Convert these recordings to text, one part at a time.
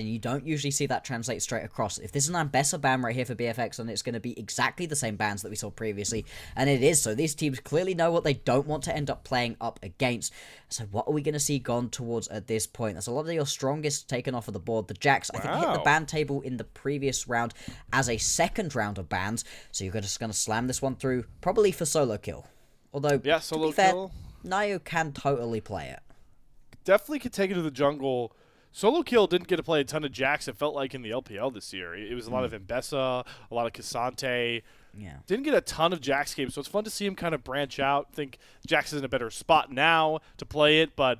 and you don't usually see that translate straight across. If this is an Ambessa ban right here for BFX, then it's going to be exactly the same bans that we saw previously, and it is. So these teams clearly know what they don't want to end up playing up against. So what are we going to see gone towards at this point? That's a lot of your strongest taken off of the board. The Jax, I think, hit the ban table in the previous round as a second round of bans, so you're just going to slam this one through, probably for Solokill. Although, yeah, to be fair, Solokill. Naiyou can totally play it. Definitely could take it to the jungle. Solokill didn't get to play a ton of Jax, it felt like, in the LPL this year. It was a lot of Ambessa, a lot of Cassante. Yeah. Didn't get a ton of Jax games, so it's fun to see him kind of branch out. I think Jax is in a better spot now to play it, but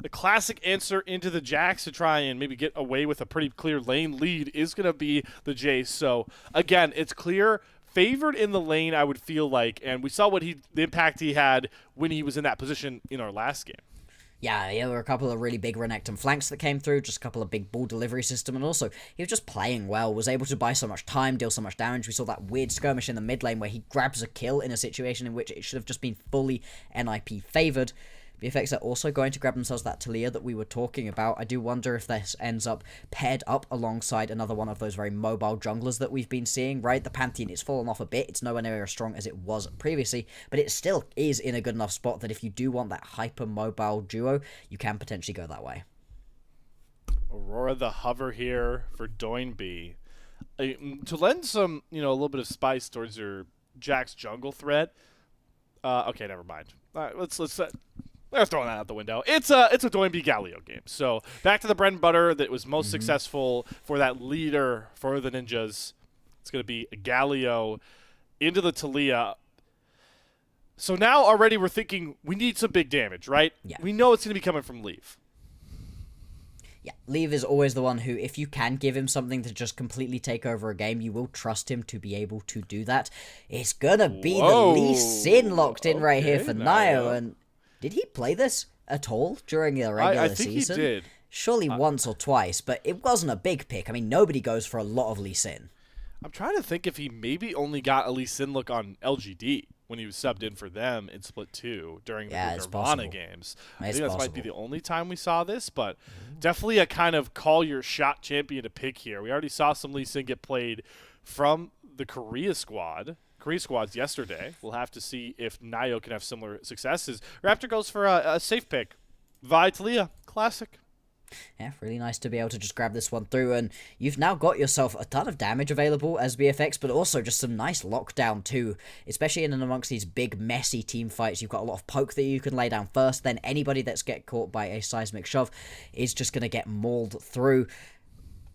the classic answer into the Jax to try and maybe get away with a pretty clear lane lead is going to be the Jace. So, again, it's clear. Favored in the lane, I would feel like, and we saw the impact he had when he was in that position in our last game. Yeah, there were a couple of really big Renekton flanks that came through, just a couple of big ball delivery system, and also he was just playing well, was able to buy so much time, deal so much damage. We saw that weird skirmish in the mid lane where he grabs a kill in a situation in which it should have just been fully NIP favored. BFX are also going to grab themselves that Talia that we were talking about. I do wonder if this ends up paired up alongside another one of those very mobile junglers that we've been seeing, right? The Pantheon, it's fallen off a bit. It's nowhere near as strong as it was previously, but it still is in a good enough spot that if you do want that hyper-mobile duo, you can potentially go that way. Aurora the hover here for Doinb. To lend some, a little bit of spice towards your Jax jungle threat. Okay, never mind. All right, let's they're throwing that out the window. It's a Doinb Galio game. So back to the bread and butter that was most successful for that leader for the Ninjas. It's going to be a Galio into the Talia. So now already we're thinking we need some big damage, right? Yeah. We know it's going to be coming from Leave. Yeah, Leave is always the one who, if you can give him something to just completely take over a game, you will trust him to be able to do that. It's gonna be the Lee Sin locked in right here for Naiyou, and did he play this at all during the regular I think season? he did. Surely once or twice, but it wasn't a big pick. I mean, nobody goes for a lot of Lee Sin. I'm trying to think if he maybe only got a Lee Sin look on LGD when he was subbed in for them in Split 2 during the Nirvana games. I think that might be the only time we saw this, but definitely a kind of call your shot champion to pick here. We already saw some Lee Sin get played from the Korea squads yesterday. We'll have to see if Naiyou can have similar successes. Raptor goes for a safe pick. Vi Talia, classic. Yeah, really nice to be able to just grab this one through, and you've now got yourself a ton of damage available as BFX, but also just some nice lockdown too, especially in and amongst these big, messy team fights. You've got a lot of poke that you can lay down first, then anybody that's get caught by a seismic shove is just going to get mauled through.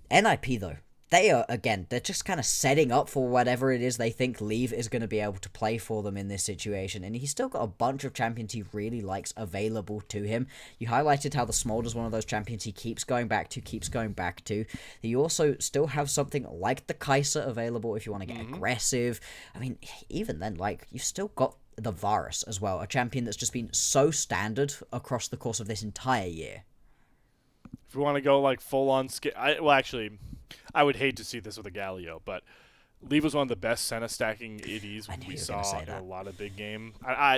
NIP, though, they're just kind of setting up for whatever it is they think Leave is going to be able to play for them in this situation, and he's still got a bunch of champions he really likes available to him. You highlighted how the Smolder's one of those champions he keeps going back to. You also still have something like the Kai'Sa available if you want to get aggressive. I mean, even then, you've still got the Varus as well, a champion that's just been so standard across the course of this entire year. If we want to go full-on I would hate to see this with a Galio, but Leave was one of the best Senna stacking ADs we saw in a lot of big game.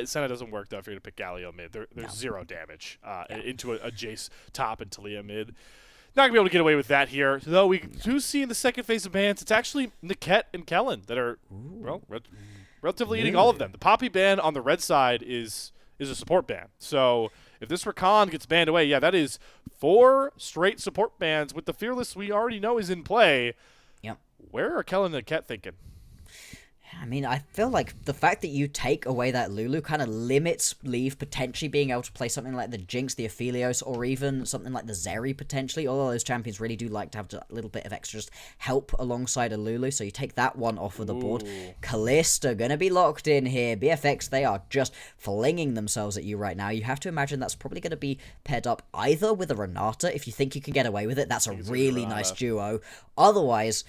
Senna doesn't work, though, if you're going to pick Galio mid. There's zero damage into a Jace top and Talia mid. Not going to be able to get away with that here. Though we do see in the second phase of bans, it's actually Niket and Kellin that are relatively eating all of them. The Poppy ban on the red side is a support ban. So if this Rakan gets banned away, that is 4 straight support bans with the Fearless we already know is in play. Yep. Where are Kellin and Niket thinking? I mean, I feel like the fact that you take away that Lulu kind of limits Leave potentially being able to play something like the Jinx, the Aphelios, or even something like the Zeri potentially. All of those champions really do like to have a little bit of extra just help alongside a Lulu, so you take that one off of the board. Kalista gonna be locked in here. BFX, they are just flinging themselves at you right now. You have to imagine that's probably going to be paired up either with a Renata. If you think you can get away with it, that's a really nice duo. Otherwise,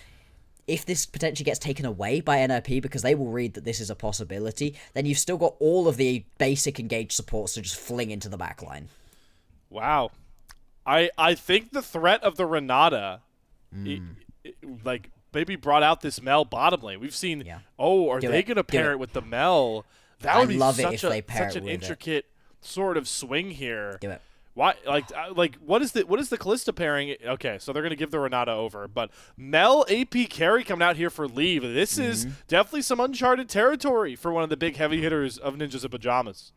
if this potentially gets taken away by NIP because they will read that this is a possibility, then you've still got all of the basic engaged supports to just fling into the backline. Wow. I think the threat of the Renata, maybe brought out this Mel bottom lane. We've seen, are they going to pair it with the Mel? That would be such an intricate sort of swing here. Do it. Why? Like what is the Kalista pairing? Okay, so they're gonna give the Renata over, but Mel AP carry coming out here for leave. This is definitely some uncharted territory for one of the big heavy hitters of Ninjas in Pyjamas.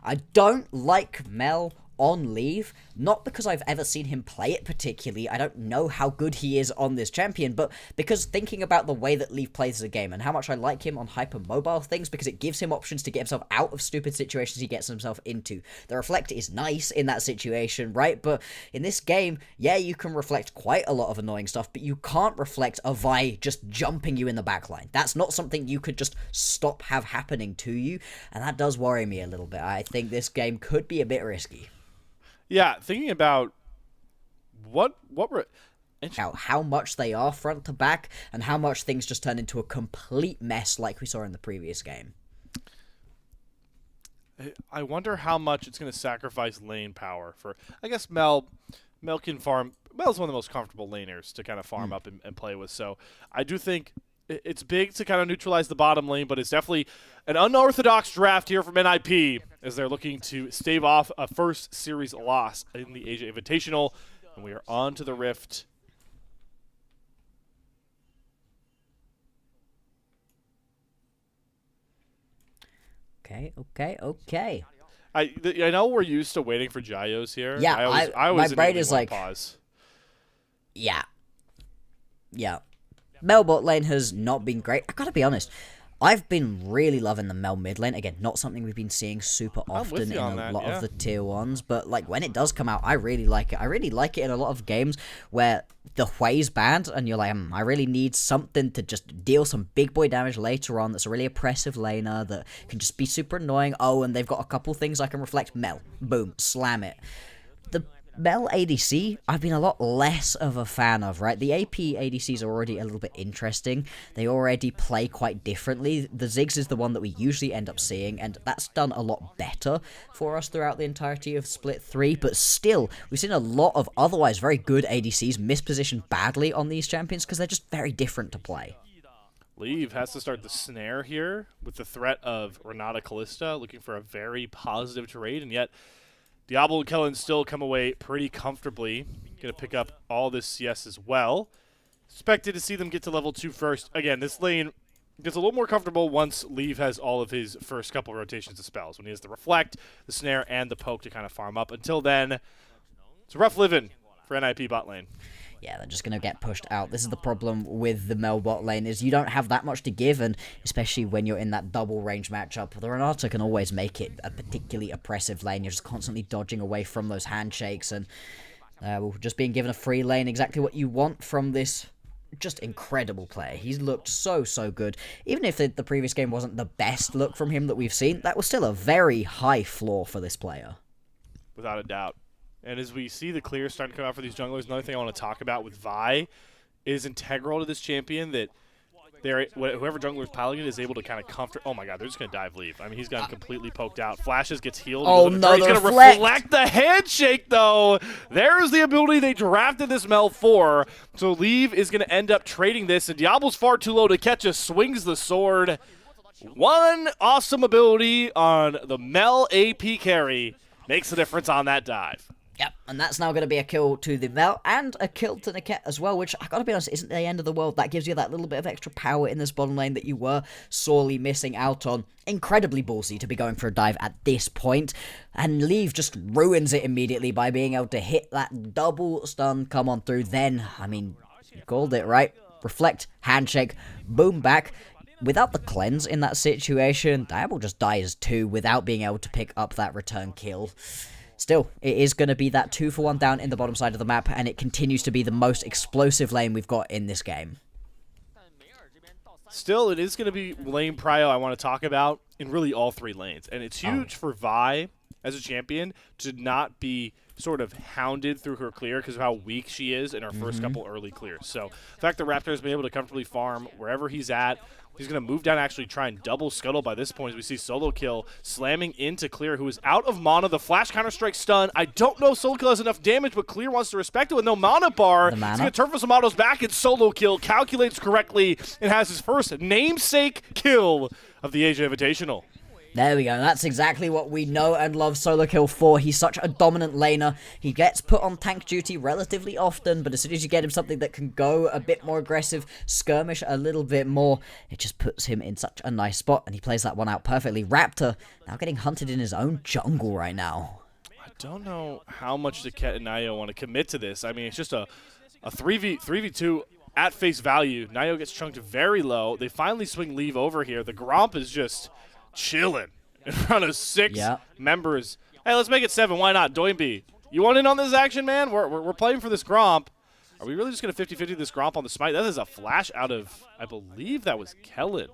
I don't like Mel on leave, not because I've ever seen him play it particularly. I don't know how good he is on this champion, but because thinking about the way that Leave plays the game and how much I like him on hypermobile things, because it gives him options to get himself out of stupid situations he gets himself into. The reflect is nice in that situation, right? But in this game, yeah, you can reflect quite a lot of annoying stuff, but you can't reflect a Vi just jumping you in the backline. That's not something you could just stop have happening to you, and that does worry me a little bit. I think this game could be a bit risky. Yeah, thinking about how much they are front to back and how much things just turn into a complete mess like we saw in the previous game. I wonder how much it's going to sacrifice lane power for. I guess Mel can farm. Mel's one of the most comfortable laners to kind of farm up and play with. So I do think it's big to kind of neutralize the bottom lane, but it's definitely an unorthodox draft here from NIP as they're looking to stave off a first series loss in the Asia Invitational. And we are on to the Rift. Okay. I know we're used to waiting for Gyos here. Yeah, I always my brain is like, pause. Yeah. Mel bot lane has not been great. I gotta be honest, I've been really loving the Mel mid lane. Again, not something we've been seeing super often in a lot of the tier 1s, but like when it does come out, I really like it. I really like it in a lot of games where the Hui's banned and you're like, I really need something to just deal some big boy damage later on that's a really oppressive laner that can just be super annoying. Oh, and they've got a couple things I can reflect. Mel. Boom. Slam it. The Mel ADC, I've been a lot less of a fan of, right? The AP ADCs are already a little bit interesting. They already play quite differently. The Ziggs is the one that we usually end up seeing, and that's done a lot better for us throughout the entirety of Split 3, but still, we've seen a lot of otherwise very good ADCs mispositioned badly on these champions because they're just very different to play. Leave has to start the snare here with the threat of Renata Kalista looking for a very positive trade, and yet Diable and Kellin still come away pretty comfortably. Going to pick up all this CS as well. Expected to see them get to level 2 first. Again, this lane gets a little more comfortable once Leave has all of his first couple rotations of spells. When he has the Reflect, the Snare, and the Poke to kind of farm up. Until then, it's rough living for NIP bot lane. Yeah, they're just going to get pushed out. This is the problem with the Mel bot lane, is you don't have that much to give, and especially when you're in that double range matchup, the Renata can always make it a particularly oppressive lane. You're just constantly dodging away from those handshakes, and just being given a free lane, exactly what you want from this just incredible player. He's looked so good. Even if the previous game wasn't the best look from him that we've seen, that was still a very high floor for this player. Without a doubt. And as we see the clear starting to come out for these junglers, another thing I want to talk about with Vi is integral to this champion that whoever jungler is piloting it is able to kind of comfort. Oh my god, they're just going to dive Leave. I mean, he's gotten completely poked out. Flashes, gets healed. Oh no, he's going to reflect the handshake, though. There's the ability they drafted this Mel for. So Leave is going to end up trading this, and Diable's far too low to catch us. Swings the sword. One awesome ability on the Mel AP carry makes the difference on that dive. Yep, and that's now going to be a kill to the Mel and a kill to Niket as well, which, I gotta be honest, isn't the end of the world. That gives you that little bit of extra power in this bottom lane that you were sorely missing out on. Incredibly ballsy to be going for a dive at this point, and Leave just ruins it immediately by being able to hit that double stun come on through. Then, I mean, you called it, right? Reflect, handshake, boom back. Without the cleanse in that situation, Diable just dies too without being able to pick up that return kill. Still, it is going to be that 2-for-1 down in the bottom side of the map, and it continues to be the most explosive lane we've got in this game. Still, it is going to be lane prio I want to talk about in really all three lanes. And it's huge for Vi as a champion to not be sort of hounded through her clear because of how weak she is in her first couple early clears. So the fact that Raptor has been able to comfortably farm wherever he's at, he's going to move down, actually try and double scuttle by this point as we see Solokill slamming into Clear, who is out of mana. The flash counter-strike stun. I don't know if Solokill has enough damage, but Clear wants to respect it with no mana bar. He's going to turn for some autos back, and Solokill calculates correctly and has his first namesake kill of the Asia Invitational. There we go. That's exactly what we know and love Solokill for. He's such a dominant laner. He gets put on tank duty relatively often, but as soon as you get him something that can go a bit more aggressive, skirmish a little bit more, it just puts him in such a nice spot, and he plays that one out perfectly. Raptor now getting hunted in his own jungle right now. I don't know how much Niket and Naiyou want to commit to this. I mean, it's just a 3v2 at face value. Naiyou gets chunked very low. They finally swing Leave over here. The Gromp is just chilling in front of 6 members. Hey, let's make it 7. Why not? Doinb, you want in on this action, man? We're playing for this Gromp. Are we really just going to 50-50 this Gromp on the smite? That is a flash out of, I believe that was Kellin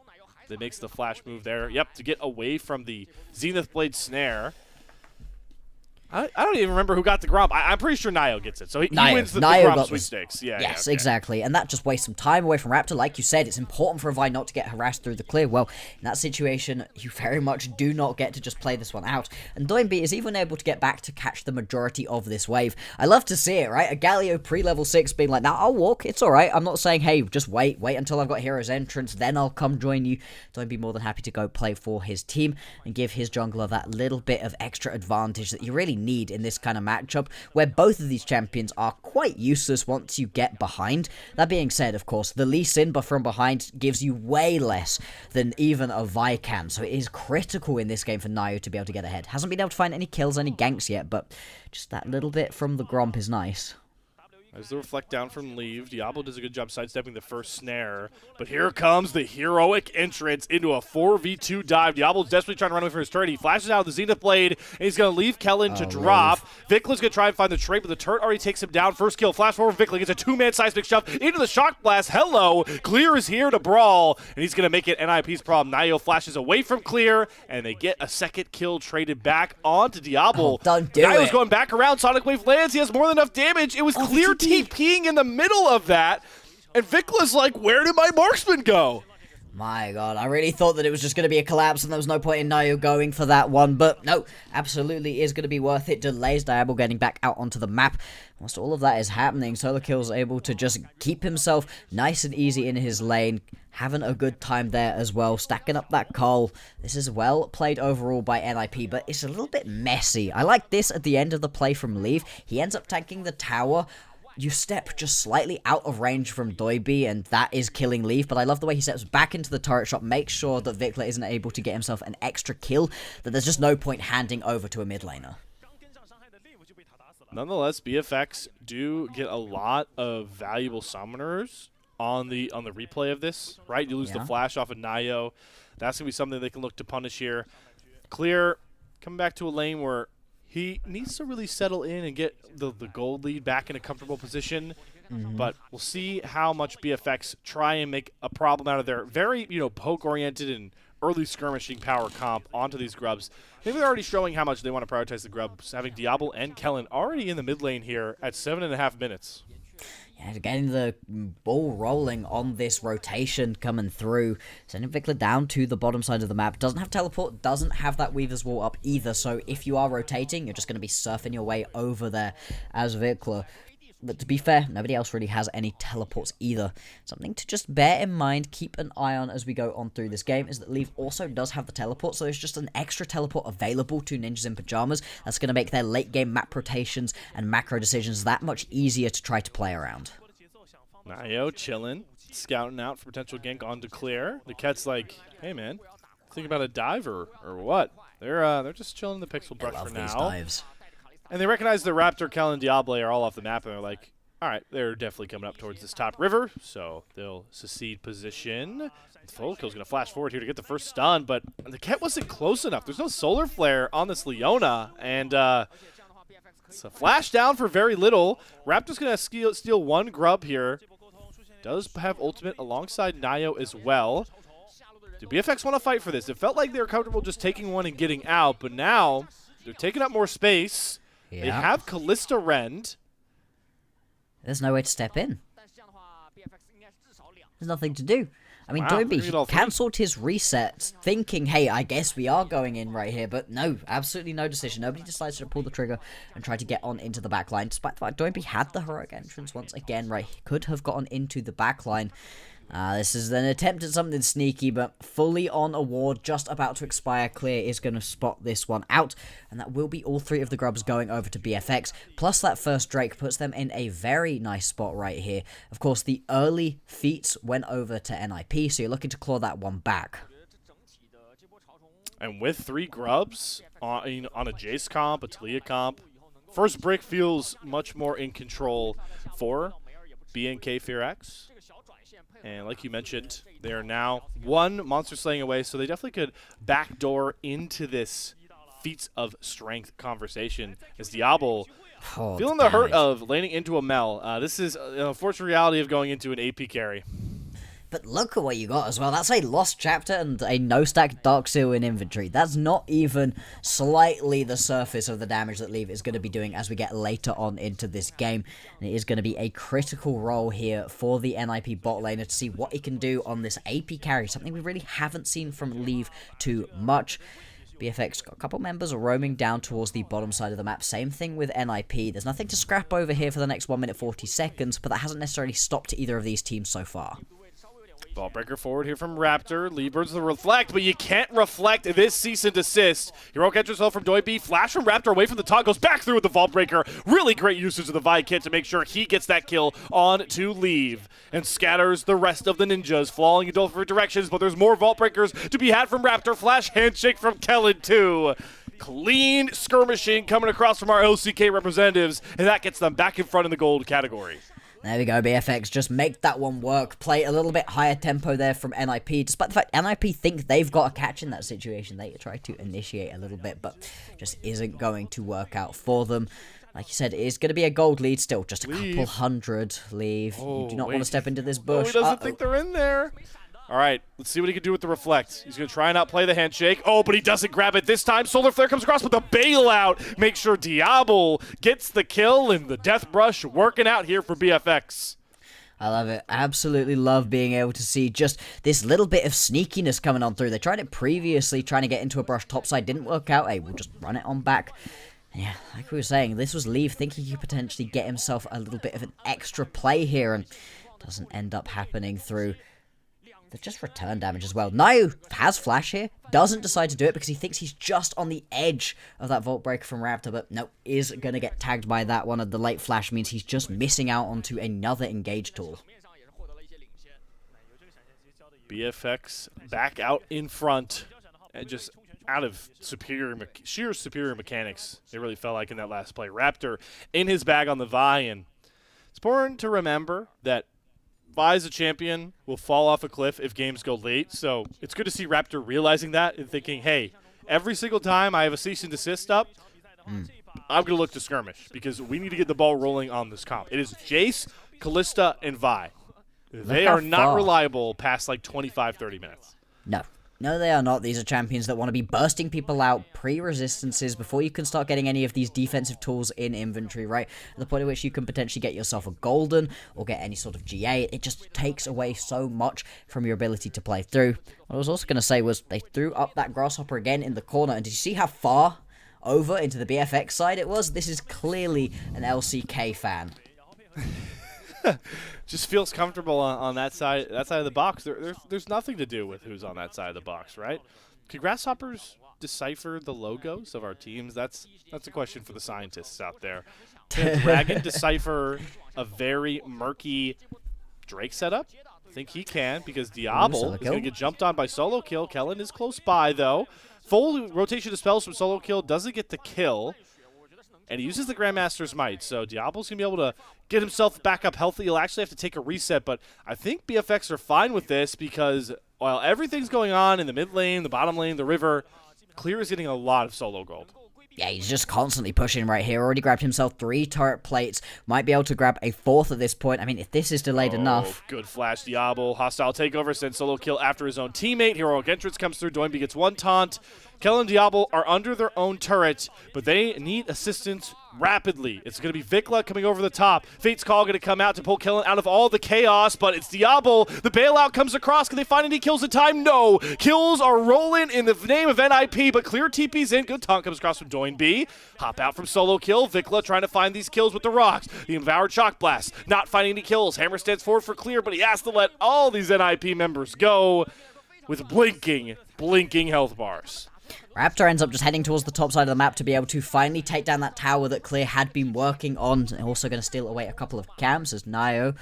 that makes the flash move there. Yep, to get away from the Zenith Blade snare. I don't even remember who got the Gromp. I'm pretty sure Naiyou gets it. So he wins the Gromp sweepstakes. Yes, exactly. And that just wastes some time away from Raptor. Like you said, it's important for a Vi not to get harassed through the clear. Well, in that situation, you very much do not get to just play this one out. And Doinb is even able to get back to catch the majority of this wave. I love to see it, right? A Galio pre-level 6 being like, now I'll walk. It's all right. I'm not saying, hey, just wait until I've got Hero's Entrance. Then I'll come join you. Doinb more than happy to go play for his team and give his jungler that little bit of extra advantage that you really need in this kind of matchup, where both of these champions are quite useless once you get behind. That being said, of course, the Lee Sin buff from behind gives you way less than even a Vi can, so it is critical in this game for Naiyou to be able to get ahead. Hasn't been able to find any kills, any ganks yet, but just that little bit from the Gromp is nice. As the reflect down from Leave, Diable does a good job sidestepping the first snare. But here comes the heroic entrance into a 4v2 dive. Diable's desperately trying to run away from his turret. He flashes out of the Zenith Blade, and he's going to leave Kellin to drop. VicLa's going to try and find the trait, but the turret already takes him down. First kill, flash forward. VicLa gets a 2-man seismic shove into the shock blast. Hello, Clear is here to brawl, and he's going to make it NIP's problem. Naiyou flashes away from Clear, and they get a second kill traded back onto Diable. Don't do Naiyou's it. going back around. Sonic Wave lands. He has more than enough damage. It was Clear TPing in the middle of that, and VicLa's like, where did my marksman go? My god, I really thought that it was just going to be a collapse and there was no point in Naiyou going for that one, but no, absolutely is going to be worth it. Delays Diable getting back out onto the map. Whilst all of that is happening, Solokill's able to just keep himself nice and easy in his lane, having a good time there as well, stacking up that coal. This is well played overall by NIP, but it's a little bit messy. I like this at the end of the play from Leave. He ends up tanking the tower. You step just slightly out of range from Doinb, and that is killing Leave, but I love the way he steps back into the turret shot, makes sure that VicLa isn't able to get himself an extra kill, that there's just no point handing over to a mid laner. Nonetheless, BFX do get a lot of valuable summoners on the replay of this, right? You lose the flash off of Naiyou. That's going to be something they can look to punish here. Clear, coming back to a lane where he needs to really settle in and get the gold lead back in a comfortable position. But we'll see how much BFX try and make a problem out of their very, poke-oriented and early skirmishing power comp onto these grubs. I think they're already showing how much they want to prioritize the grubs, having Diable and Kellin already in the mid lane here at 7.5 minutes. Yeah, getting the ball rolling on this rotation coming through. Sending VicLa down to the bottom side of the map. Doesn't have teleport, doesn't have that Weaver's Wall up either. So if you are rotating, you're just going to be surfing your way over there as VicLa. But to be fair, nobody else really has any teleports either. Something to just bear in mind, keep an eye on as we go on through this game, is that Leave also does have the teleport, so there's just an extra teleport available to Ninjas in Pyjamas. That's going to make their late game map rotations and macro decisions that much easier to try to play around. Naiyou chilling, scouting out for potential gank onto Clear. Niket's like, hey man, think about a dive or what? They're just chilling in the pixel brush for now. These dives. And they recognize the Raptor, Kellin, and Diable are all off the map, and they're like, all right, they're definitely coming up towards this top river, so they'll secede position. Solokill's going to flash forward here to get the first stun, but Niket wasn't close enough. There's no solar flare on this Leona, and it's a flash down for very little. Raptor's going to steal one grub here. Does have ultimate alongside Naiyou as well. Do BFX want to fight for this? It felt like they were comfortable just taking one and getting out, but now they're taking up more space. They have Callista Rend. There's no way to step in. There's nothing to do. I mean, Wow, Doinb cancelled his reset, thinking, hey, I guess we are going in right here. But no, absolutely no decision. Nobody decides to pull the trigger and try to get on into the backline. Despite the fact Doinb had the heroic entrance once again, right? He could have gotten into the backline. This is an attempt at something sneaky, but fully on a ward, just about to expire. Clear is going to spot this one out, and that will be all 3 of the grubs going over to BFX, plus that first Drake puts them in a very nice spot right here. Of course, the early feats went over to NIP, so you're looking to claw that one back. And with 3 grubs on a Jace comp, a Talia comp, first brick feels much more in control for BNK FEARX. And like you mentioned, they are now 1 monster slaying away, so they definitely could backdoor into this feats of strength conversation. As Diable feeling the hurt of landing into a Mel. This is an unfortunate reality of going into an AP carry. But look at what you got as well. That's a lost chapter and a no-stack Dark Seal in inventory. That's not even slightly the surface of the damage that Leave is going to be doing as we get later on into this game. And it is going to be a critical role here for the NIP bot laner to see what he can do on this AP carry. Something we really haven't seen from Leave too much. BFX got a couple members roaming down towards the bottom side of the map. Same thing with NIP. There's nothing to scrap over here for the next 1 minute 40 seconds, but that hasn't necessarily stopped either of these teams so far. Ball breaker forward here from Raptor. Lee burns the reflect, but you can't reflect this cease and desist. Heroic entrance from Doinb. Flash from Raptor away from the top. Goes back through with the vault breaker. Really great usage of the Vi kit to make sure he gets that kill on to Leave. And scatters the rest of the ninjas, falling in different directions, but there's more vault breakers to be had from Raptor. Flash handshake from Kellin too. Clean skirmishing coming across from our LCK representatives, and that gets them back in front in the gold category. There we go, BFX, just make that one work. Play a little bit higher tempo there from NIP, despite the fact NIP think they've got a catch in that situation. They try to initiate a little bit, but just isn't going to work out for them. Like you said, it is going to be a gold lead still, just a couple hundred. Leave. You do not want to step into this bush. He doesn't think they're in there. All right, let's see what he can do with the reflect. He's going to try and outplay the handshake. Oh, but he doesn't grab it this time. Solar Flare comes across with the bailout. Make sure Diable gets the kill, and the death brush working out here for BFX. I love it. Absolutely love being able to see just this little bit of sneakiness coming on through. They tried it previously, trying to get into a brush topside. Didn't work out. Hey, we'll just run it on back. Yeah, like we were saying, this was Leave thinking he could potentially get himself a little bit of an extra play here, and doesn't end up happening through the just return damage as well. Naiyou has flash here, doesn't decide to do it because he thinks he's just on the edge of that vault breaker from Raptor, but no, is going to get tagged by that one. The late flash means he's just missing out onto another engage tool. BFX back out in front, and just out of sheer superior mechanics, it really felt like in that last play. Raptor in his bag on the Vi, and it's important to remember that Vi as a champion will fall off a cliff if games go late, so it's good to see Raptor realizing that and thinking, hey, every single time I have a cease and desist up, I'm going to look to skirmish because we need to get the ball rolling on this comp. It is Jace, Kalista, and Vi. They are not reliable past like 25, 30 minutes. No, they are not. These are champions that want to be bursting people out pre-resistances before you can start getting any of these defensive tools in inventory, right? At the point at which you can potentially get yourself a golden or get any sort of GA, it just takes away so much from your ability to play through. What I was also going to say was they threw up that grasshopper again in the corner, and did you see how far over into the BFX side it was? This is clearly an LCK fan. Just feels comfortable on that side of the box. There's nothing to do with who's on that side of the box, right? Can grasshoppers decipher the logos of our teams? That's a question for the scientists out there. Can Dragon decipher a very murky Drake setup? I think he can, because Diable is going to get jumped on by Solokill. Kellin is close by, though. Full rotation of spells from Solokill, doesn't get the kill. And he uses the Grandmaster's Might, so Diable's going to be able to get himself back up healthy. He'll actually have to take a reset, but I think BFX are fine with this because while everything's going on in the mid lane, the bottom lane, the river, Clear is getting a lot of solo gold. Yeah, he's just constantly pushing right here. Already grabbed himself 3 turret plates. Might be able to grab a 4th at this point. I mean, if this is delayed enough. Good flash, Diable. Hostile takeover, sends Solokill after his own teammate. Heroic entrance comes through. Doinb gets 1 taunt. Kellin and Diable are under their own turret, but they need assistance rapidly. It's going to be VicLa coming over the top. Fate's Call going to come out to pull Kellin out of all the chaos, but it's Diable. The bailout comes across. Can they find any kills in time? No. Kills are rolling in the name of NIP, but clear TP's in. Good taunt comes across from Doinb. Hop out from Solokill. VicLa trying to find these kills with the rocks. The Devoured Shock Blast. Not finding any kills. Hammer stands forward for clear, but he has to let all these NIP members go with blinking health bars. Raptor ends up just heading towards the top side of the map to be able to finally take down that tower that Clear had been working on. Also going to steal away a couple of camps as Naiyou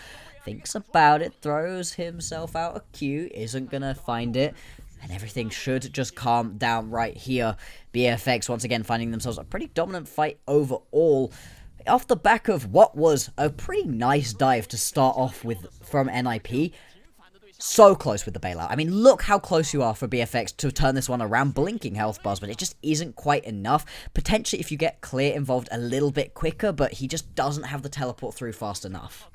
thinks about it, throws himself out a Q, isn't going to find it. And everything should just calm down right here. BFX once again finding themselves a pretty dominant fight overall. Off the back of what was a pretty nice dive to start off with from NIP. So close with the bailout. I mean, look how close you are for BFX to turn this one around. Blinking health bars, but it just isn't quite enough. Potentially if you get Clear involved a little bit quicker, but he just doesn't have the teleport through fast enough.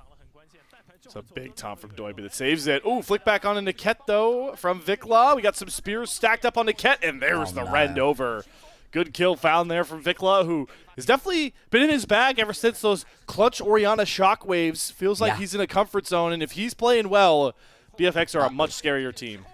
It's a big taunt from Doinb that saves it. Ooh, flick back on a Niket, though, from VicLa. We got some spears stacked up on Niket, and there's the rend over. Good kill found there from VicLa, who has definitely been in his bag ever since those clutch Orianna shockwaves. Feels like he's in a comfort zone, and if he's playing well, BFX are a much scarier team.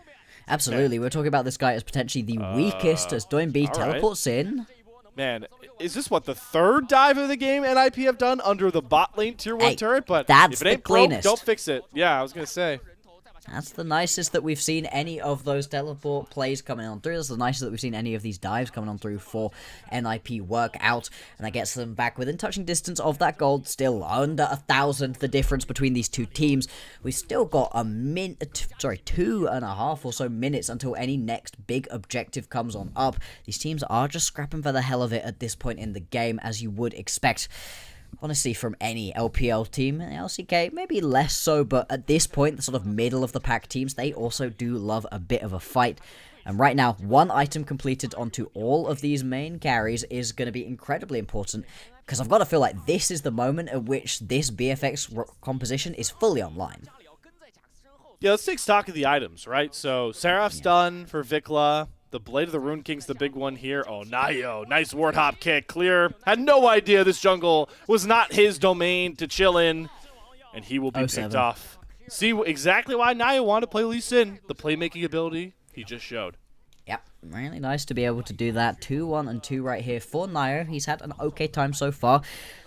Absolutely. We're talking about this guy as potentially the weakest as Doinb teleports in. Man, is this what the third dive of the game NIP have done under the bot lane tier 1 turret? But that's if it ain't the cleanest. Broke, don't fix it. Yeah, I was going to say. That's the nicest that we've seen any of those teleport plays coming on through. That's the nicest that we've seen any of these dives coming on through for NIP work out. And that gets them back within touching distance of that gold. Still under 1,000, the difference between these two teams. We've still got 2.5 or so minutes until any next big objective comes on up. These teams are just scrapping for the hell of it at this point in the game, as you would expect. Honestly, from any LPL team, LCK maybe less so, but at this point, the sort of middle of the pack teams, they also do love a bit of a fight. And right now, one item completed onto all of these main carries is going to be incredibly important, because I've got to feel like this is the moment at which this BFX composition is fully online. Yeah, let's take stock of the items, right? So, Seraph's done for VicLa. The Blade of the Rune King's the big one here. Oh, Naiyou. Nice ward hop kick. Clear. Had no idea this jungle was not his domain to chill in. And he will be picked off. See exactly why Naiyou wanted to play Lee Sin. The playmaking ability he just showed. Yep, really nice to be able to do that. 2-1 and 2 right here for Naiyou. He's had an okay time so far.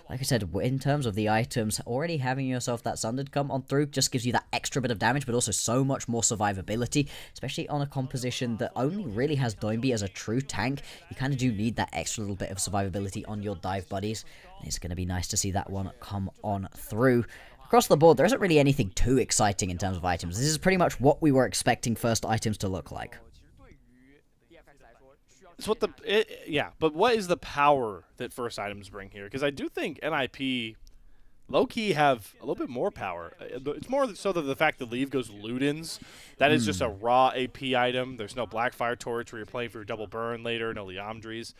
Like I said, in terms of the items, already having yourself that Sundered come on through just gives you that extra bit of damage, but also so much more survivability, especially on a composition that only really has Doinb as a true tank. You kind of do need that extra little bit of survivability on your dive buddies, and it's going to be nice to see that one come on through. Across the board, there isn't really anything too exciting in terms of items. This is pretty much what we were expecting first items to look like. It's what but what is the power that first items bring here? Because I do think NIP low-key have a little bit more power. It's more so that the fact that Leave goes Ludens. That is just a raw AP item. There's no Blackfire Torch where you're playing for your double burn later, no Liamdries.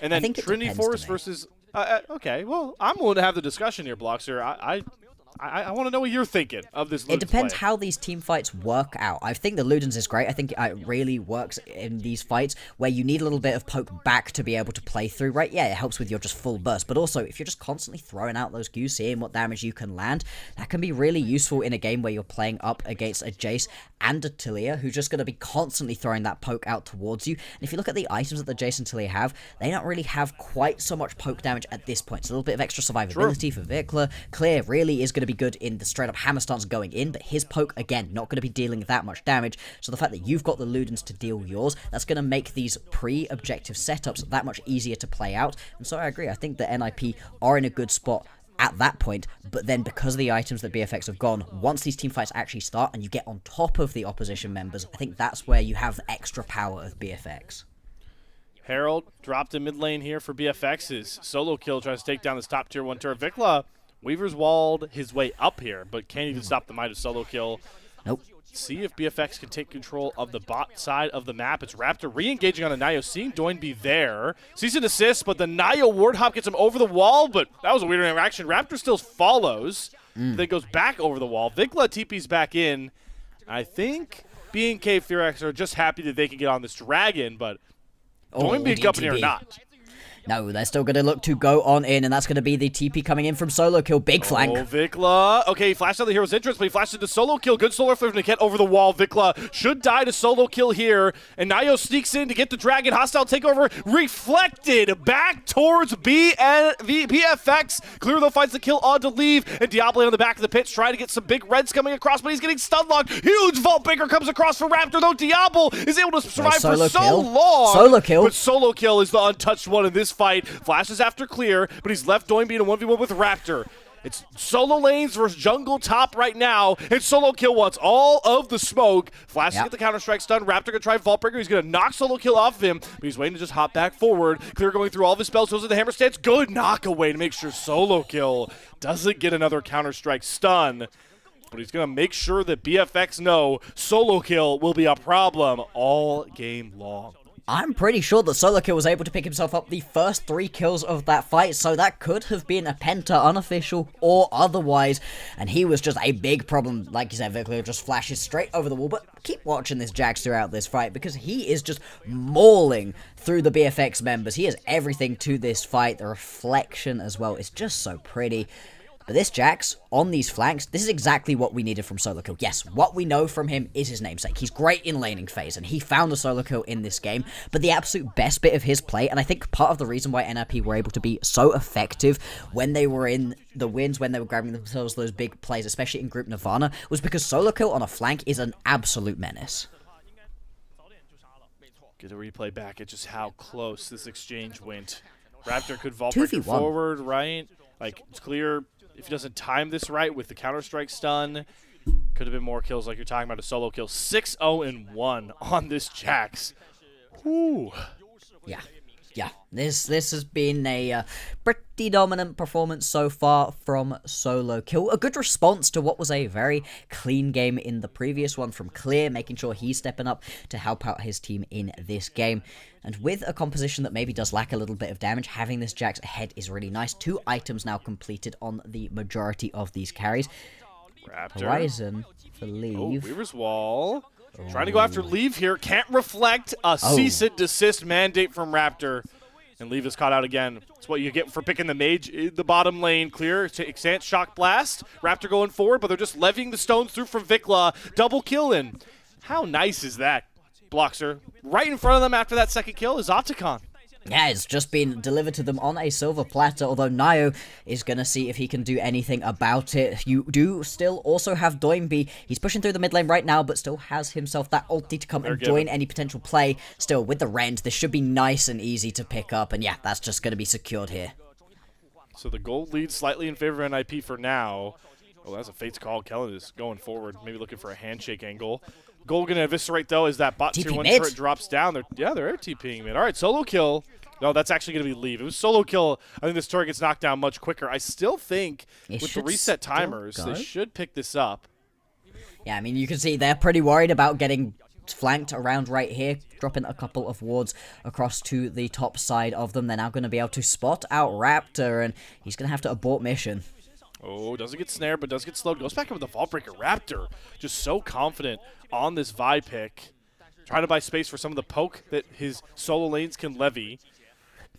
And then Trinity Force versus... okay, well, I'm willing to have the discussion here, Bloxer. I want to know what you're thinking of this Ludens It depends play. how these team fights work out. I think the Ludens is great. I think it really works in these fights where you need a little bit of poke back to be able to play through, right? Yeah, it helps with your just full burst, but also if you're just constantly throwing out those Qs, seeing what damage you can land, that can be really useful in a game where you're playing up against a Jace and a Taliyah who's just going to be constantly throwing that poke out towards you. And if you look at the items that the Jace and Taliyah have, they don't really have quite so much poke damage at this point. It's a little bit of extra survivability for VicLa. Clear really is going to be good in the straight up hammer stance going in, but his poke, again, not going to be dealing that much damage. So the fact that you've got the Ludens to deal yours, that's going to make these pre-objective setups that much easier to play out. And so I agree. I think that NIP are in a good spot at that point, but then because of the items that BFX have gone, once these team fights actually start and you get on top of the opposition members, I think that's where you have the extra power of BFX. Herald dropped in mid lane here for BFX. His Solokill tries to take down this top tier 1 turret. VicLa, Weaver's walled his way up here, but can't even stop the might of Solokill. Nope. See if BFX can take control of the bot side of the map. It's Raptor re-engaging on a Naiyou, seeing Doinb there. Sees an assist, but the Naiyou ward hop gets him over the wall, but that was a weird interaction. Raptor still follows, then goes back over the wall. VicLa TP's back in. I think BNK FEARX are just happy that they can get on this dragon, but Doinb company or not. No, they're still going to look to go on in, and that's going to be the TP coming in from Solokill. Big flank. Oh, VicLa. Okay, he flashed out the hero's entrance, but he flashed into Solokill. Good solar flare from Niket over the wall. VicLa should die to Solokill here, and Naiyou sneaks in to get the dragon. Hostile takeover reflected back towards BFX. Clear though finds the kill on to leave, and Diable on the back of the pitch trying to get some big reds coming across, but he's getting stun locked. Huge vault breaker comes across for Raptor, though Diable is able to survive for so long. Solokill. But Solokill is the untouched one in this fight. Flashes after clear, but he's left Doinb in a 1v1 with Raptor. It's solo lanes versus jungle top right now, and Solokill wants all of the smoke. Flashes get the counter-strike stun. Raptor gonna try Vault Breaker. He's gonna knock Solokill off of him, but he's waiting to just hop back forward. Clear going through all of his spells, goes to the hammer stance. Good knock away to make sure Solokill doesn't get another counter-strike stun. But he's gonna make sure that BFX know Solokill will be a problem all game long. I'm pretty sure that Solokill was able to pick himself up the first 3 kills of that fight, so that could have been a penta, unofficial or otherwise, and he was just a big problem. Like you said, VicLa just flashes straight over the wall, but keep watching this Jax throughout this fight, because he is just mauling through the BFX members. He has everything to this fight, the reflection as well. It's just so pretty. But this Jax, on these flanks, this is exactly what we needed from Solokill. Yes, what we know from him is his namesake. He's great in laning phase, and he found a Solokill in this game. But the absolute best bit of his play, and I think part of the reason why NRP were able to be so effective when they were in the wins, when they were grabbing themselves those big plays, especially in Group Nirvana, was because Solokill on a flank is an absolute menace. Get a replay back at just how close this exchange went. Raptor could vault breaker forward, right? Like, it's clear. If he doesn't time this right with the Counter-Strike stun, could have been more kills like you're talking about a solo kill. 6-0-1 on this Jax. Whew. Yeah. This has been a pretty dominant performance so far from Solokill. A good response to what was a very clean game in the previous one from Clear, making sure he's stepping up to help out his team in this game. And with a composition that maybe does lack a little bit of damage, having this Jax ahead is really nice. 2 items now completed on the majority of these carries. Raptor. Horizon for leave. Oh, Weaver's Wall. Trying to go after Leave here. Can't reflect a cease and desist mandate from Raptor. And Leave is caught out again. It's what you get for picking the mage in the bottom lane. Clear. Extant Shock Blast. Raptor going forward, but they're just levying the stones through from VicLa. Double killing. How nice is that, Bloxer? Right in front of them after that second kill is Opticon. Yeah, it's just been delivered to them on a silver platter, although Naiyou is going to see if he can do anything about it. You do still also have Doinb. He's pushing through the mid lane right now, but still has himself that ulti to come and join any potential play. Still, with the rend, this should be nice and easy to pick up, and yeah, that's just going to be secured here. So the gold leads slightly in favor of NIP for now. Oh, that's a Fate's call. Kellin is going forward, maybe looking for a handshake angle. Gold going to eviscerate, though, as that bot tier 1 turret drops down. They're TPing mid. All right, Solokill. No, that's actually going to be Leave. It was Solokill. I think this turret gets knocked down much quicker. I still think with the reset timers, they should pick this up. Yeah, I mean, you can see they're pretty worried about getting flanked around right here, dropping a couple of wards across to the top side of them. They're now going to be able to spot out Raptor, and he's going to have to abort mission. Oh, doesn't get snared, but does get slowed. Goes back up with the Vault Breaker. Raptor just so confident on this Vi pick. Trying to buy space for some of the poke that his solo lanes can levy.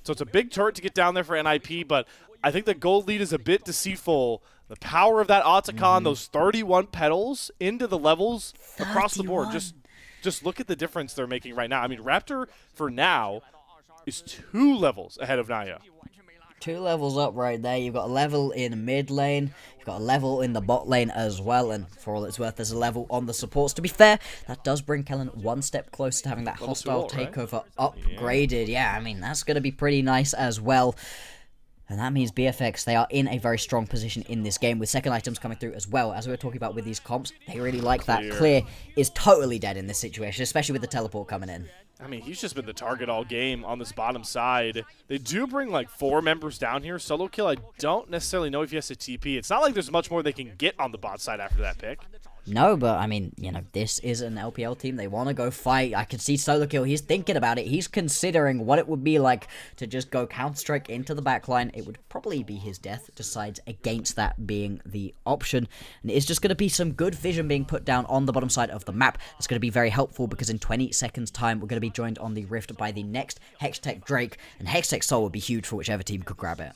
So it's a big turret to get down there for NIP, but I think the gold lead is a bit deceitful. The power of that Opticon, those 31 petals into the levels across the board. Just look at the difference they're making right now. I mean, Raptor, for now, is 2 levels ahead of Naiyou. 2 levels up right there. You've got a level in mid lane. You've got a level in the bot lane as well. And for all it's worth, there's a level on the supports. To be fair, that does bring Kellin 1 step closer to having that hostile takeover upgraded. Yeah, I mean, that's going to be pretty nice as well. And that means BFX, they are in a very strong position in this game with second items coming through as well. As we were talking about with these comps, they really like that. Clear is totally dead in this situation, especially with the teleport coming in. I mean, he's just been the target all game on this bottom side. They do bring like 4 members down here. Solokill, I don't necessarily know if he has to TP. It's not like there's much more they can get on the bot side after that pick. No, but I mean, you know, this is an LPL team. They want to go fight. I can see Solokill. He's thinking about it. He's considering what it would be like to just go Counter-Strike into the backline. It would probably be his death. Decides against that being the option. And it's just going to be some good vision being put down on the bottom side of the map. It's going to be very helpful because in 20 seconds time, we're going to be joined on the Rift by the next Hextech Drake. And Hextech Soul would be huge for whichever team could grab it.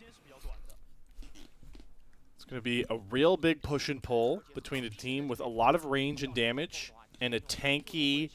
Going to be a real big push and pull between a team with a lot of range and damage and a tanky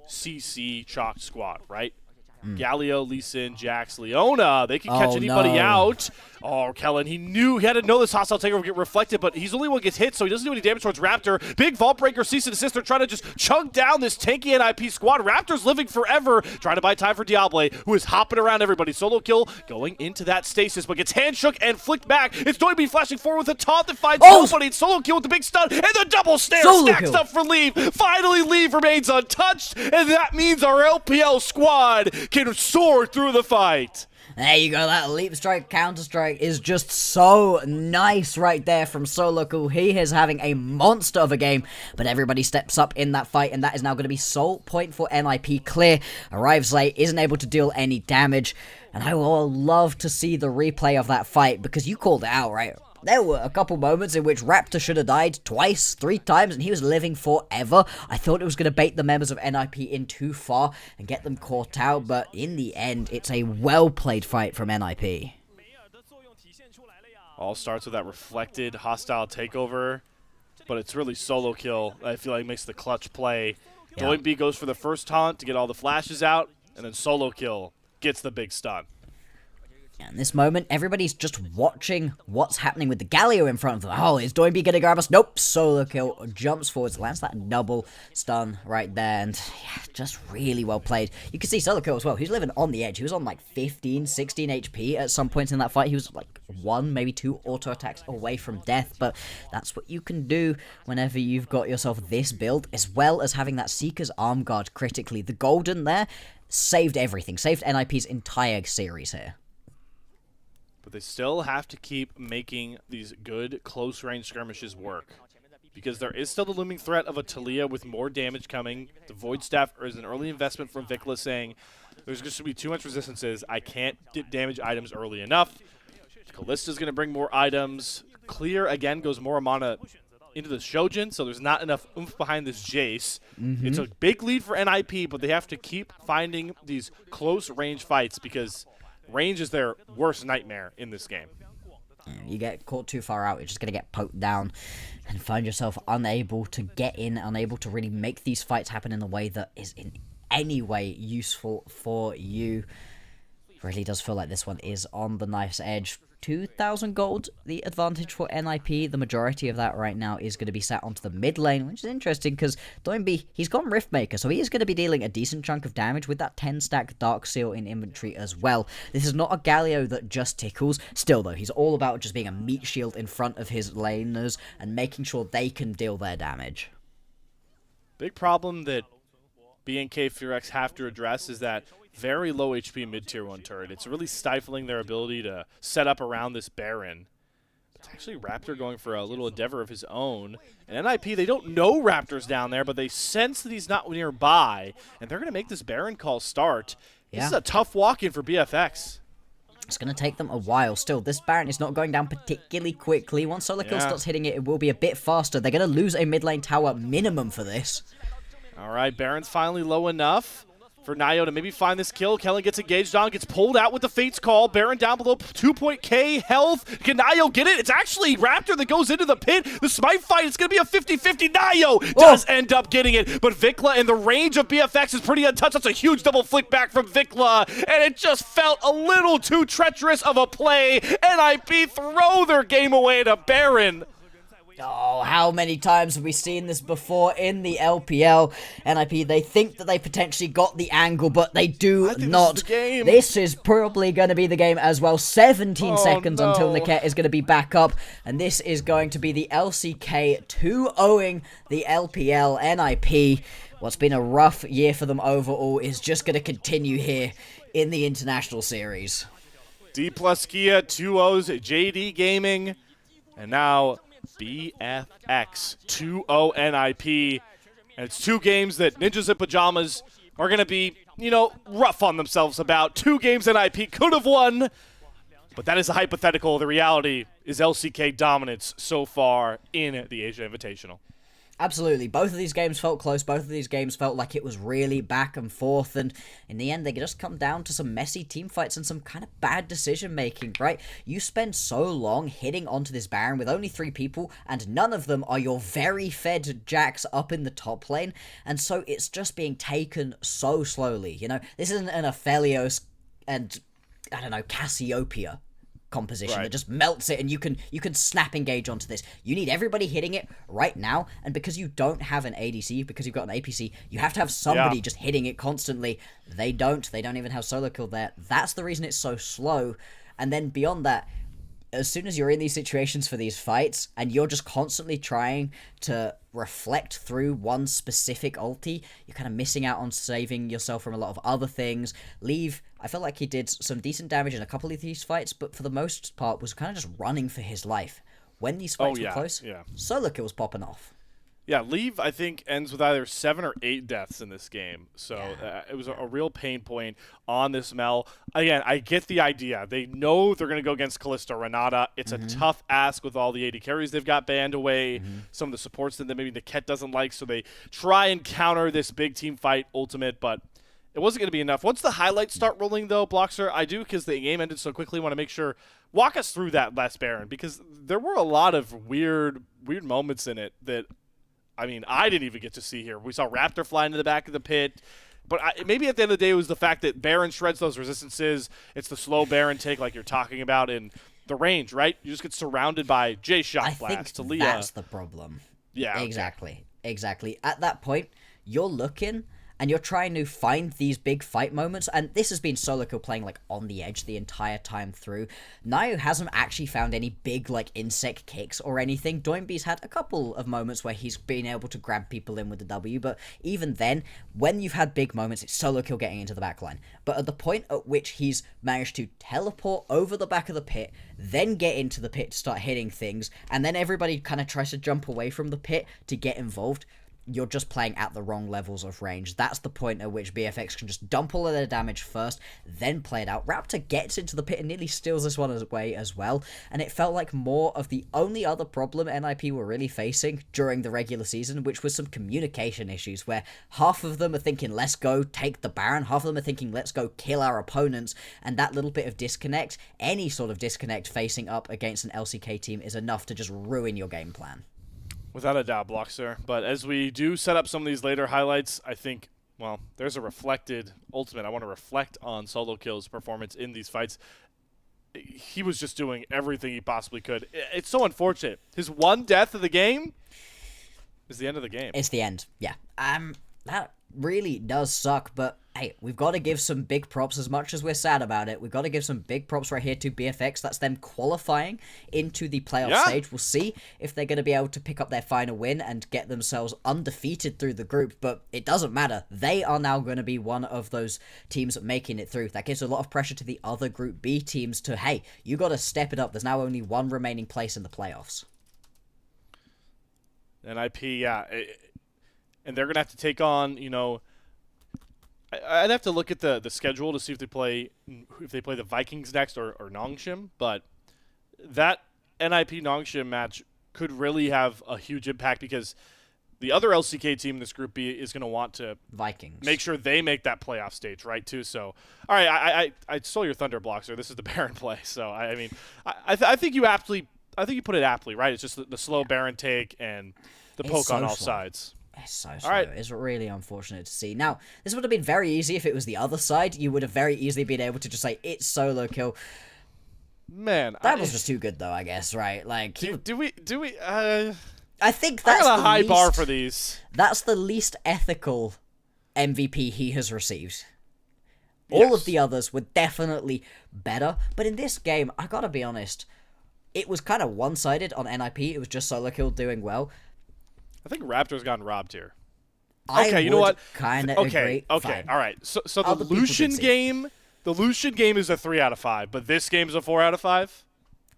CC chalk squad, right? Galio, Lee Sin, Jax, Leona. They can catch anybody out. Oh, Kellin, he knew he had to know this hostile takeover would get reflected, but he's the only one who gets hit, so he doesn't do any damage towards Raptor. Big Vault Breaker, cease and desist. They're trying to just chunk down this tanky NIP squad. Raptor's living forever, trying to buy time for Diable, who is hopping around everybody. Solokill going into that stasis, but gets hand shook and flicked back. It's Doinb flashing forward with a taunt that finds nobody. It's Solokill with the big stun, and the double snare stacks up for Leave. Finally, Leave remains untouched, and that means our LPL squad can soar through the fight. There you go, that leap strike, counter strike is just so nice right there from Solokill. He is having a monster of a game, but everybody steps up in that fight, and that is now going to be sole point for NIP clear. Arrives late, isn't able to deal any damage, and I will love to see the replay of that fight, because you called it out, right? There were a couple moments in which Raptor should have died twice, 3 times, and he was living forever. I thought it was going to bait the members of NIP in too far and get them caught out, but in the end, it's a well-played fight from NIP. All starts with that reflected hostile takeover, but it's really Solokill I feel like makes the clutch play. Yeah. Doinb goes for the first taunt to get all the flashes out, and then Solokill gets the big stun. In this moment, everybody's just watching what's happening with the Galio in front of them. Oh, is Doinb gonna grab us? Nope. Solokill jumps forwards, lands that double stun right there, and yeah, just really well played. You can see Solokill as well. He's living on the edge. He was on like 15, 16 HP at some points in that fight. He was like 1, maybe 2 auto attacks away from death, but that's what you can do whenever you've got yourself this build, as well as having that Seeker's Arm Guard critically. The golden there saved everything, saved NIP's entire series here. But they still have to keep making these good close-range skirmishes work, because there is still the looming threat of a Talia with more damage coming. The Void Staff is an early investment from VicLa saying, there's just going to be too much resistances. I can't damage items early enough. Kallista's going to bring more items. Clear, again, goes more mana into the Shojin, so there's not enough oomph behind this Jace. It's a big lead for NIP, but they have to keep finding these close-range fights, because range is their worst nightmare in this game. You get caught too far out, you're just going to get poked down and find yourself unable to get in, unable to really make these fights happen in a way that is in any way useful for you. Really does feel like this one is on the knife's edge. 2,000 gold, the advantage for NIP. The majority of that right now is going to be sat onto the mid lane, which is interesting because Doinb, he's got Riftmaker, so he is going to be dealing a decent chunk of damage with that 10-stack Dark Seal in inventory as well. This is not a Galio that just tickles. Still, though, he's all about just being a meat shield in front of his laners and making sure they can deal their damage. Big problem that BNK FEARX have to address is that very low HP mid-tier 1 turret. It's really stifling their ability to set up around this Baron. It's actually Raptor going for a little endeavor of his own. And NIP, they don't know Raptor's down there, but they sense that he's not nearby, and they're going to make this Baron call start. This is a tough walk-in for BFX. It's going to take them a while. Still, this Baron is not going down particularly quickly. Once Solokill starts hitting it, it will be a bit faster. They're going to lose a mid lane tower minimum for this. All right, Baron's finally low enough for Naiyou to maybe find this kill. Kellin gets engaged on, gets pulled out with the Fate's Call. Baron down below 2.K health. Can Naiyou get it? It's actually Raptor that goes into the pit. The smite fight, it's going to be a 50-50. Naiyou does end up getting it, but VicLa in the range of BFX is pretty untouched. That's a huge double flick back from VicLa, and it just felt a little too treacherous of a play. NIP throw their game away to Baron. Oh, how many times have we seen this before in the LPL? NIP, they think that they potentially got the angle, but they do not. This is probably going to be the game as well. 17 seconds until Niket is going to be back up, and this is going to be the LCK 2-0ing the LPL. NIP, what's been a rough year for them overall, is just going to continue here in the international series. D plus Kia 2-0s JD Gaming, and now BFX 2-0 NIP. And it's 2 games that Ninjas and Pyjamas are going to be, you know, rough on themselves about. 2 games NIP could have won, but that is a hypothetical. The reality is LCK dominance so far in the Asia Invitational. Absolutely. Both of these games felt close. Both of these games felt like it was really back and forth. And in the end, they just come down to some messy team fights and some kind of bad decision making, right? You spend so long hitting onto this Baron with only 3 people, and none of them are your very fed Jacks up in the top lane. And so it's just being taken so slowly. You know, this isn't an Aphelios and, I don't know, Cassiopeia composition that just melts it, and you can snap engage onto this. You need everybody hitting it right now, and because you don't have an ADC, because you've got an APC, you have to have somebody just hitting it constantly. They don't even have Solokill there. That's the reason it's so slow. And then beyond that, as soon as you're in these situations for these fights and you're just constantly trying to reflect through one specific ulti, you're kind of missing out on saving yourself from a lot of other things. Leave, I felt like he did some decent damage in a couple of these fights, but for the most part was kind of just running for his life. When these fights were close, Solokill was popping off. Yeah, Leave, I think, ends with either 7 or 8 deaths in this game. So it was a real pain point on this Mel. Again, I get the idea. They know they're going to go against Kalista Renata. It's a tough ask with all the AD carries they've got banned away, some of the supports that maybe Niket doesn't like, so they try and counter this big team fight ultimate, but it wasn't going to be enough. Once the highlights start rolling, though, Bloxer, I do, because the game ended so quickly, want to make sure, walk us through that last Baron, because there were a lot of weird moments in it that, I mean, I didn't even get to see here. We saw Raptor fly into the back of the pit. But maybe at the end of the day, it was the fact that Baron shreds those resistances. It's the slow Baron take like you're talking about in the range, right? You just get surrounded by J-Shot Blast to Leah. That's the problem. Yeah. Exactly. At that point, you're looking and you're trying to find these big fight moments, and this has been Solokill playing like on the edge the entire time through. Naiyou hasn't actually found any big like insect kicks or anything. Doinb's had a couple of moments where he's been able to grab people in with the W, but even then, when you've had big moments, it's Solokill getting into the backline. But at the point at which he's managed to teleport over the back of the pit, then get into the pit to start hitting things, and then everybody kind of tries to jump away from the pit to get involved, you're just playing at the wrong levels of range. That's the point at which BFX can just dump all of their damage first, then play it out. Raptor gets into the pit and nearly steals this one away as well, and it felt like more of the only other problem NIP were really facing during the regular season, which was some communication issues, where half of them are thinking, let's go take the Baron, half of them are thinking, let's go kill our opponents, and that little bit of disconnect, any sort of disconnect facing up against an LCK team is enough to just ruin your game plan. Without a doubt, Bloxer. But as we do set up some of these later highlights, I think, well, there's a reflected ultimate. I want to reflect on Solokill's performance in these fights. He was just doing everything he possibly could. It's so unfortunate. His one death of the game is the end of the game. It's the end, yeah. That really does suck, but hey, we've got to give some big props. As much as we're sad about it, we've got to give some big props right here to BFX. That's them qualifying into the playoff stage. We'll see if they're going to be able to pick up their final win and get themselves undefeated through the group, but it doesn't matter. They are now going to be one of those teams making it through. That gives a lot of pressure to the other Group B teams to, hey, you got to step it up. There's now only one remaining place in the playoffs. NIP, yeah. And they're going to have to take on, you know, I'd have to look at the schedule to see if they play the Vikings next or Nongshim, but that NIP Nongshim match could really have a huge impact because the other LCK team in this Group B is going to want to Vikings make sure they make that playoff stage, right, too. So, all right, I stole your thunder, Bloxer. This is the Baron play. So, I mean, I think you put it aptly, right? It's just the slow Baron take and the poke on all sides. It's so slow. Right. It's really unfortunate to see. Now, this would have been very easy if it was the other side. You would have very easily been able to just say, it's Solokill. Man. That was just too good, though, I guess, right? Like, do we I think that's a high bar for these. That's the least ethical MVP he has received. All of the others were definitely better, but in this game, I gotta be honest, it was kind of one-sided on NIP. It was just Solokill doing well. I think Raptor's gotten robbed here. Okay, you know what? Kind of agree. Okay, fine. All right. So the Lucian game is a 3 out of 5, but this game is a 4 out of 5.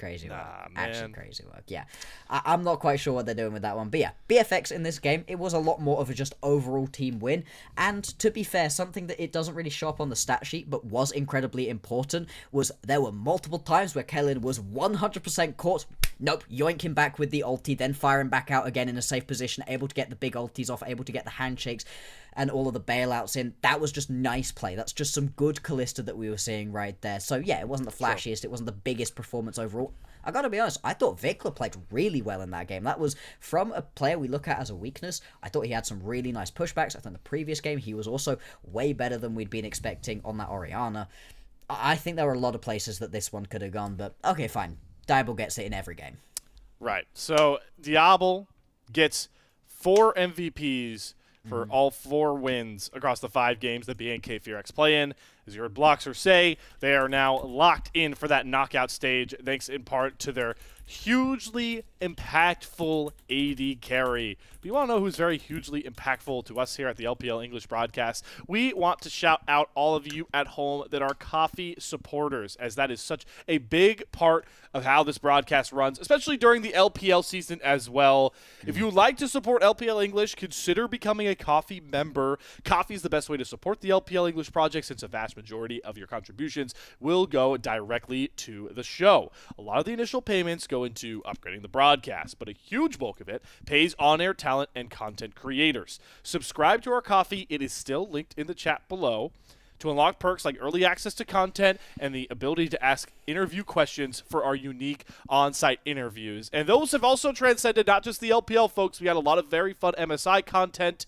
Crazy work. Man. Actually crazy work. Yeah. I'm not quite sure what they're doing with that one. But yeah, BFX in this game, it was a lot more of a just overall team win. And to be fair, something that it doesn't really show up on the stat sheet, but was incredibly important, was there were multiple times where Kellin was 100% caught. Nope, yoink him back with the ulti, then fire him back out again in a safe position, able to get the big ultis off, able to get the handshakes and all of the bailouts in. That was just nice play. That's just some good Kalista that we were seeing right there. So yeah, it wasn't the flashiest, it wasn't the biggest performance overall. I gotta be honest, I thought VicLa played really well in that game. That was from a player we look at as a weakness. I thought he had some really nice pushbacks. I think the previous game he was also way better than we'd been expecting on that Orianna. I think there were a lot of places that this one could have gone, but okay, fine. Diable gets it in every game. Right. So Diable gets 4 MVPs for all 4 wins across the 5 games that BNK FEARX play in. As you heard Bloxer say, they are now locked in for that knockout stage, thanks in part to their hugely impactful AD carry. But you want to know who's very hugely impactful to us here at the LPL English broadcast? We want to shout out all of you at home that are coffee supporters, as that is such a big part of how this broadcast runs, especially during the LPL season as well. If you would like to support LPL English, consider becoming a coffee member. Coffee is the best way to support the LPL English project, since a vast majority of your contributions will go directly to the show. A lot of the initial payments go into upgrading the broadcast, but a huge bulk of it pays on-air talent and content creators. Subscribe to our coffee. It is still linked in the chat below to unlock perks like early access to content and the ability to ask interview questions for our unique on-site interviews. And those have also transcended not just the LPL folks. We had a lot of very fun MSI content.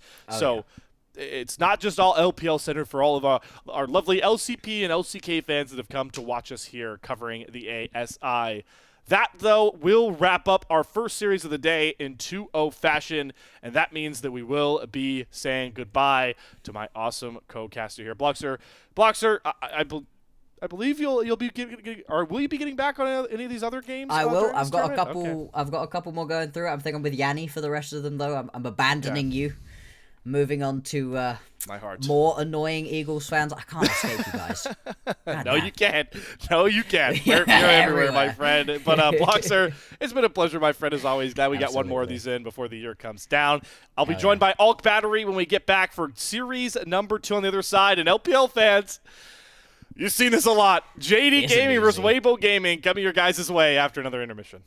It's not just all LPL centered for all of our lovely LCP and LCK fans that have come to watch us here covering the ASI. That, though, will wrap up our first series of the day in 2-0 fashion, and that means that we will be saying goodbye to my awesome co-caster here, Bloxer. Bloxer, I believe you'll be or will you be getting back on any of these other games? I will. I've got a couple. Okay. I've got a couple more going through. I'm thinking I'm with Yanni for the rest of them, though. I'm abandoning you. Moving on to my heart. More annoying Eagles fans. I can't escape you guys. No, you can't. No, you can't. You're everywhere, my friend. But Bloxer, it's been a pleasure, my friend, as always. Glad we got one more of these in before the year comes down. I'll be joined by Alk Battery when we get back for series number 2 on the other side. And LPL fans, you've seen this a lot. JD Gaming versus Weibo Gaming coming your guys' way after another intermission.